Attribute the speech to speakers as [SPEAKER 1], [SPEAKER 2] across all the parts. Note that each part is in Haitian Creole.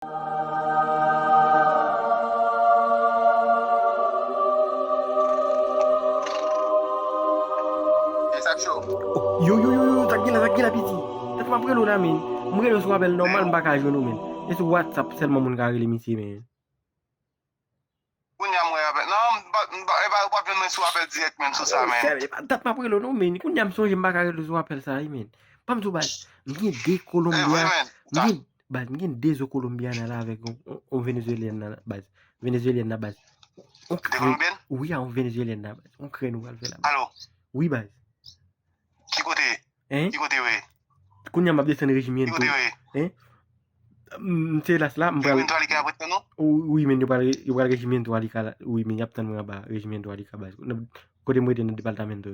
[SPEAKER 1] Yo, tak gila piti. Tak apa lu namin. Mungkin lu suapel normal bakal jono men. Itu WhatsApp sel mamun ka gili misi men.
[SPEAKER 2] Kunya mo yabe. Non, ba ven men suapel direct men sou sa men.
[SPEAKER 1] Tak apa lu no men. Kun jam so jemba ka lu suapel sa men. Pam tu bas. Mungkin de Colombia. Mungkin de zo Colombiana là avec un Vénézuélien na base. Vénézuélien na base. On crée. Oui, un Vénézuélien na base. On crée nous va le faire là.
[SPEAKER 2] Allô.
[SPEAKER 1] Oui base.
[SPEAKER 2] Qui côté?
[SPEAKER 1] Hein?
[SPEAKER 2] Qui côté oui?
[SPEAKER 1] Kunya mabde sen régiment. Hein? C'est là cela
[SPEAKER 2] mbral
[SPEAKER 1] oui men yo bal regimento alika oui men yaptan nga ba regimento alika ba ko de moyde no départamento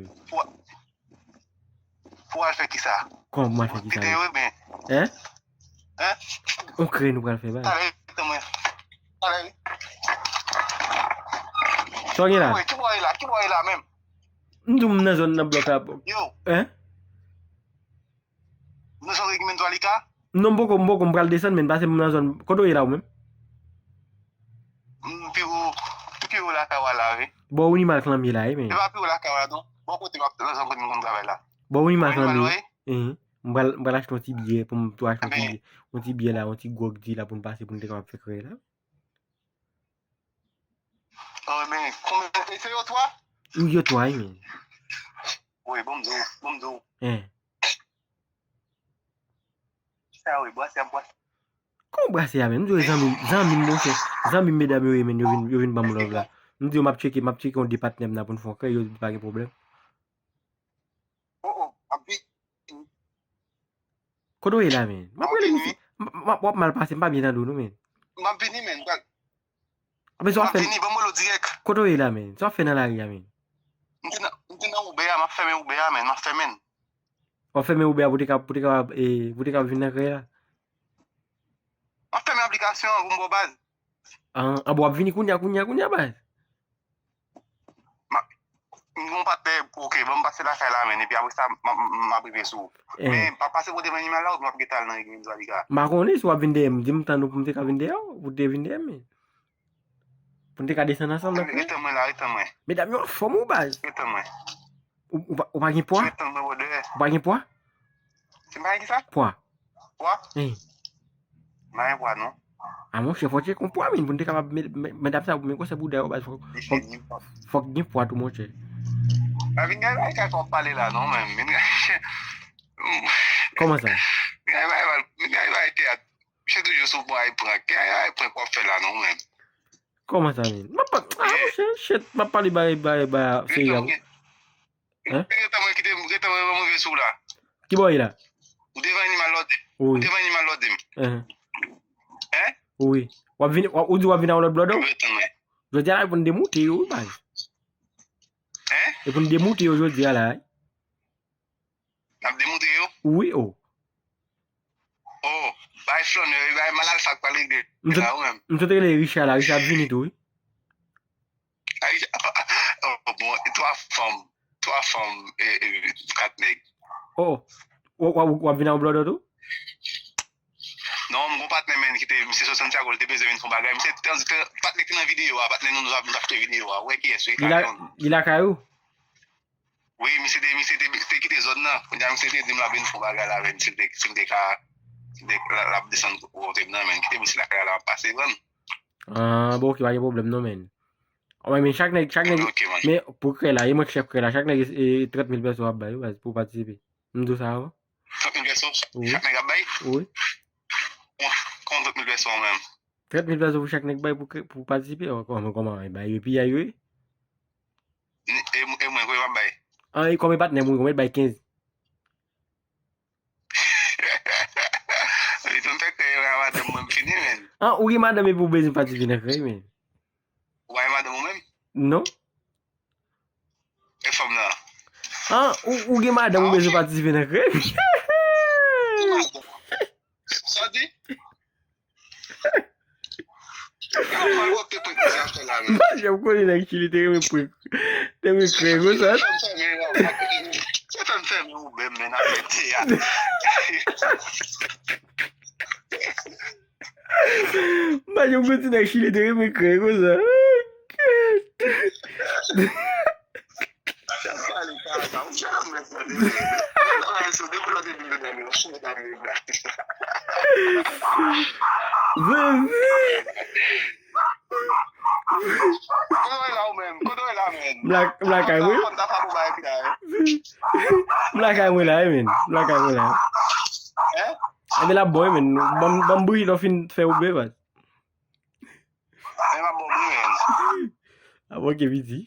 [SPEAKER 2] pour al faire qui ça
[SPEAKER 1] comment moi faire qui ça hein on crée nous bal faire ba so ngi la
[SPEAKER 2] qui boy là même
[SPEAKER 1] ndum na zone na bloca
[SPEAKER 2] yo
[SPEAKER 1] hein
[SPEAKER 2] no so regimento alika
[SPEAKER 1] non mboko mbral desan men base na zone ko do iraw même
[SPEAKER 2] piu la kawala oui
[SPEAKER 1] bo woni mal clan mi la mais
[SPEAKER 2] ba piu la kawala donc bon côté ma zone ko ngom travail là
[SPEAKER 1] bo woni mal clan mi mbal acheter un petit billet pour toi acheter un petit billet là un petit gog di là pour passer pour te capable faire là
[SPEAKER 2] oh mais combien c'est toi
[SPEAKER 1] oui toi mais
[SPEAKER 2] oui bon do ça oui bois c'est bois
[SPEAKER 1] comment bois c'est même nous zambi mon cher zambi mesdames yo men yo vinn bam love là nous dit m'a checker on dit partenaire na pour faire yo pas de problème
[SPEAKER 2] abi
[SPEAKER 1] ko do là men ma pour les mal passé pas bien dans nous men
[SPEAKER 2] ma vini men
[SPEAKER 1] mais ça fait
[SPEAKER 2] vini ba mo lo direct
[SPEAKER 1] ko do là men ça fait dans la ria men
[SPEAKER 2] ntina ubeya ma femme ubeya men ma femme
[SPEAKER 1] on fait mais ubeya boutika venir là
[SPEAKER 2] on fait mes applications rumbo base
[SPEAKER 1] ah bo vini kunya base
[SPEAKER 2] mon paté OK bon passer la faire là mais et puis après ça m'a privé sous mais pas passer pour des animaux là ou m'a guetal dans game zalika
[SPEAKER 1] ma connais soit vindem dim tanu pour te ka vindem ou te vindem mais pour te ka descendre ensemble mais d'ailleurs forme ou base ou pas gain poids pas gain poids
[SPEAKER 2] c'est pas qui ça
[SPEAKER 1] poids
[SPEAKER 2] mais poids non
[SPEAKER 1] ah mon chef faut checker con poids mais pour te capable m'adapter ça mais quoi ça boude base faut gain poids tout mon chef
[SPEAKER 2] avec gars qui on parler là non même
[SPEAKER 1] comment ça
[SPEAKER 2] je toujours sur bois et pour quoi faire là non même
[SPEAKER 1] comment ça men ma pas shit ma parler ba c'est là hein qui boy là
[SPEAKER 2] ou devant animal l'autre
[SPEAKER 1] oui
[SPEAKER 2] devant animal l'autre hein
[SPEAKER 1] oui wa vini ou du wa vini on blodo je dis là pour démouter yo ba
[SPEAKER 2] hein
[SPEAKER 1] et pour démouter yo je dis là
[SPEAKER 2] n'a démouter yo
[SPEAKER 1] oui oh
[SPEAKER 2] bye flon bye malal sak parler de là ou même
[SPEAKER 1] nous te les Richard vini tout
[SPEAKER 2] bon toi femme et 4 nèg
[SPEAKER 1] oh wa vini on blodo tout
[SPEAKER 2] non mon partenaire men qui était monsieur Santiago il était besoin de son bagage monsieur partenaire qui dans vidéo partenaire nous avons fait vidéo ouais qui est
[SPEAKER 1] il a caillou
[SPEAKER 2] oui monsieur qui était zone là on a monsieur dit la ben son bagage là avec c'est des cas la descendre au terminal men qui était monsieur la là passer
[SPEAKER 1] ah bon qui va y problème non men ouais mais chaque nèg mais pour que là il me chef que là chaque nèg 30,000 pesos à bailler pour participer nous ça va
[SPEAKER 2] 30,000 pesos chaque nèg à bailler
[SPEAKER 1] oui
[SPEAKER 2] contre 30,000 pesos même
[SPEAKER 1] 30,000 pesos pour chaque nèg bailler pour participer comment bailler puis ailleurs
[SPEAKER 2] et moi quoi va bailler
[SPEAKER 1] ah et combien partenaire moi bailler 15 ah oui madame pour besoin participer dans créer mais
[SPEAKER 2] ouais madame même
[SPEAKER 1] non
[SPEAKER 2] et femme là
[SPEAKER 1] ah ou madame pour besoin participer dans créer
[SPEAKER 2] ça dit
[SPEAKER 1] j'aime quoi les activités mais pour créer quoi ça
[SPEAKER 2] ça me fait nous même
[SPEAKER 1] Mas eu continuo a Chile de me creio, coisa.
[SPEAKER 2] Chapali, cara, não chama essa dele. Não, isso deu pra dele, né? Eu sou da minha. Quando eu lá, man.
[SPEAKER 1] Belakang mo?
[SPEAKER 2] Kontak ako ba kaya?
[SPEAKER 1] Belakang mo lah, men. Belakang mo lah. Ada lah boy, men. Bambu lo fin fe ube, bas.
[SPEAKER 2] Ay, mabobo, man.
[SPEAKER 1] Abo ke visi.